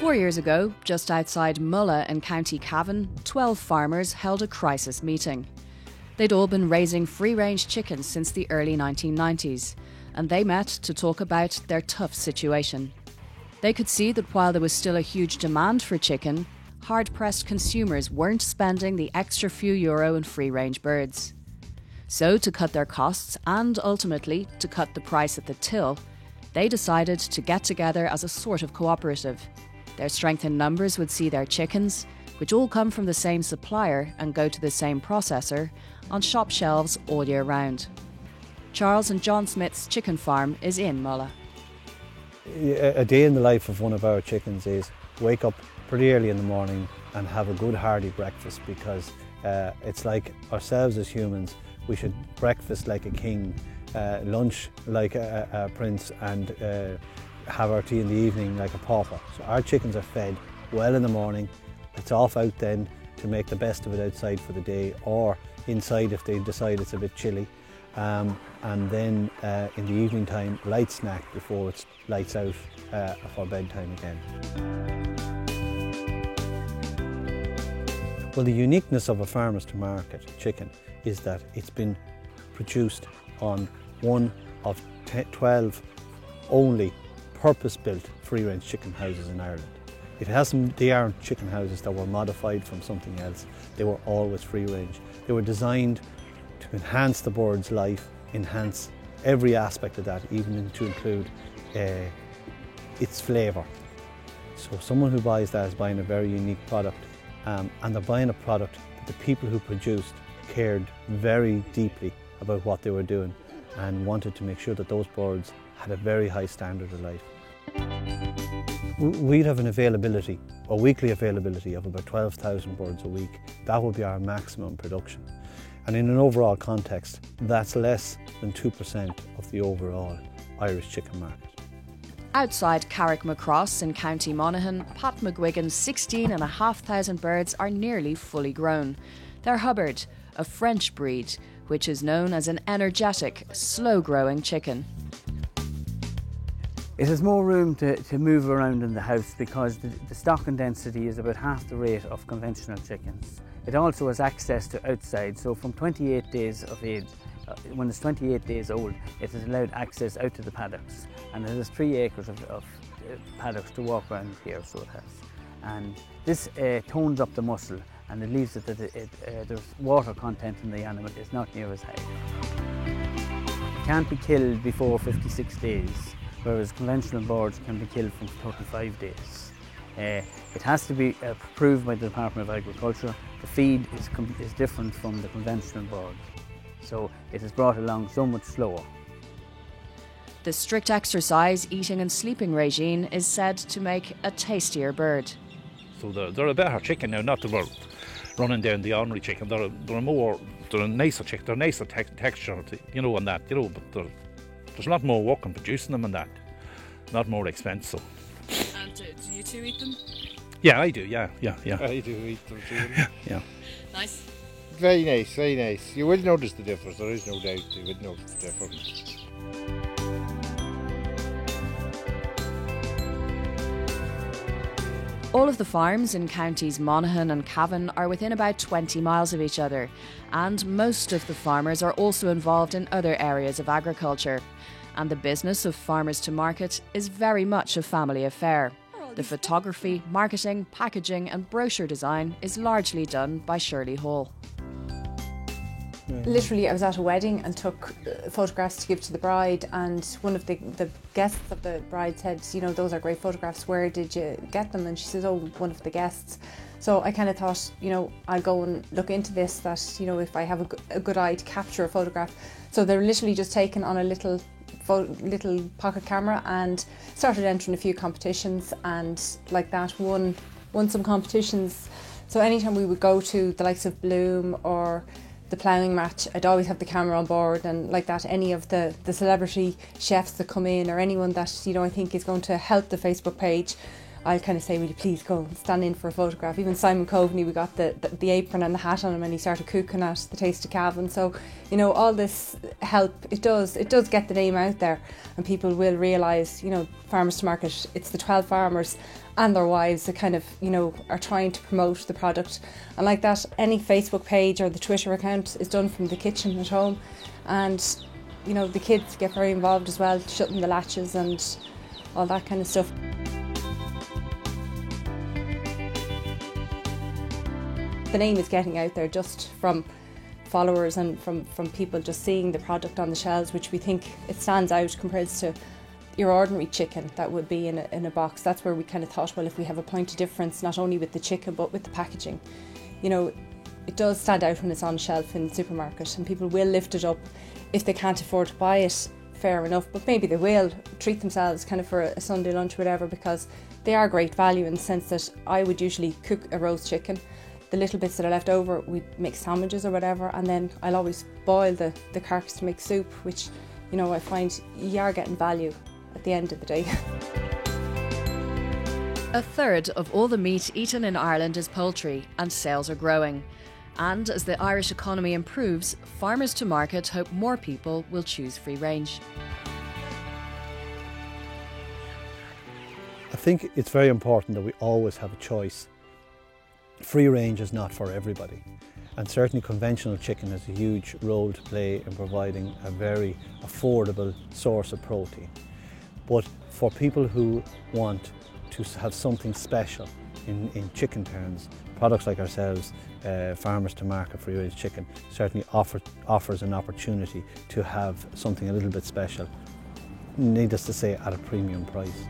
4 years ago, just outside Mulla in County Cavan, 12 farmers held a crisis meeting. They'd all been raising free-range chickens since the early 1990s, and they met to talk about their tough situation. They could see that while there was still a huge demand for chicken, hard-pressed consumers weren't spending the extra few euro in free-range birds. So, to cut their costs and ultimately to cut the price at the till, they decided to get together as a sort of cooperative. Their strength in numbers would see their chickens, which all come from the same supplier and go to the same processor, on shop shelves all year round. Charles and John Smith's chicken farm is in Mulla. A day in the life of one of our chickens is wake up pretty early in the morning and have a good hearty breakfast, because it's like ourselves as humans, we should breakfast like a king, lunch like a prince, and have our tea in the evening like a pauper. So our chickens are fed well in the morning. It's off out then to make the best of it outside for the day, or inside if they decide it's a bit chilly. And then in the evening time, light snack before it's lights out for bedtime again. Well, the uniqueness of a farmers to market chicken is that it's been produced on one of 12 only purpose-built free-range chicken houses in Ireland. They aren't chicken houses that were modified from something else. They were always free-range. They were designed to enhance the bird's life, enhance every aspect of that, even to include its flavour. So someone who buys that is buying a very unique product, and they're buying a product that the people who produced cared very deeply about what they were doing and wanted to make sure that those birds had a very high standard of life. We'd have an availability, a weekly availability of about 12,000 birds a week. That would be our maximum production. And in an overall context, that's less than 2% of the overall Irish chicken market. Outside Carrickmacross in County Monaghan, Pat McGuigan's 16,500 birds are nearly fully grown. They're Hubbard, a French breed, which is known as an energetic, slow-growing chicken. It has more room to move around in the house because the stocking density is about half the rate of conventional chickens. It also has access to outside, so from 28 days of age, when it's 28 days old, it is allowed access out to the paddocks. And it has 3 acres of paddocks to walk around here, so it has. And this tones up the muscle, and it leaves it that there's water content in the animal is not near as high. It can't be killed before 56 days, whereas conventional birds can be killed from 35 days. It has to be approved by the Department of Agriculture. The feed is different from the conventional bird, so it is brought along so much slower. The strict exercise, eating and sleeping regime is said to make a tastier bird. So they're a better chicken now, not that we're running down the ordinary chicken. They're a nicer chicken, they're nicer texture, and that, but there's a lot more work in producing them and that, not more expensive. And do you two eat them? Yeah, I do, yeah. I do eat them too. Yeah. Nice. Very nice, very nice. You will notice the difference, there is no doubt you will notice the difference. All of the farms in counties Monaghan and Cavan are within about 20 miles of each other, and most of the farmers are also involved in other areas of agriculture. And the business of farmers to market is very much a family affair. The photography, marketing, packaging and brochure design is largely done by Shirley Hall. Literally, I was at a wedding and took photographs to give to the bride, and one of the guests of the bride said, those are great photographs, where did you get them? And she says, oh, one of the guests. So I kind of thought, I'll go and look into this, that, if I have a good eye to capture a photograph. So they're literally just taken on a little pocket camera and started entering a few competitions, and like that won some competitions. So anytime we would go to the likes of Bloom or the ploughing match, I'd always have the camera on board, and like that any of the celebrity chefs that come in, or anyone that I think is going to help the Facebook page, I'll kind of say, will you please go and stand in for a photograph. Even Simon Coveney, we got the apron and the hat on him, and he started cooking at the Taste of Cavan. So, you know, all this help, it does get the name out there, and people will realise, you know, Farmers to Market, it's the 12 farmers and their wives that kind of, you know, are trying to promote the product. And like that, any Facebook page or the Twitter account is done from the kitchen at home, and, you know, the kids get very involved as well, shutting the latches and all that kind of stuff. The name is getting out there just from followers and from people just seeing the product on the shelves, which we think it stands out compared to your ordinary chicken that would be in a box. That's where we kind of thought, well, if we have a point of difference, not only with the chicken but with the packaging, you know, it does stand out when it's on a shelf in the supermarket, and people will lift it up. If they can't afford to buy it, fair enough, but maybe they will treat themselves kind of for a Sunday lunch or whatever, because they are great value in the sense that I would usually cook a roast chicken. The little bits that are left over, we make sandwiches or whatever, and then I'll always boil the carcass to make soup, which, you know, I find you are getting value at the end of the day. A third of all the meat eaten in Ireland is poultry, and sales are growing. And as the Irish economy improves, Farmers to Market hope more people will choose free range. I think it's very important that we always have a choice. Free range is not for everybody, and certainly conventional chicken has a huge role to play in providing a very affordable source of protein. But for people who want to have something special in chicken terms, products like ourselves, Farmers to Market free range chicken, certainly offers an opportunity to have something a little bit special, needless to say, at a premium price.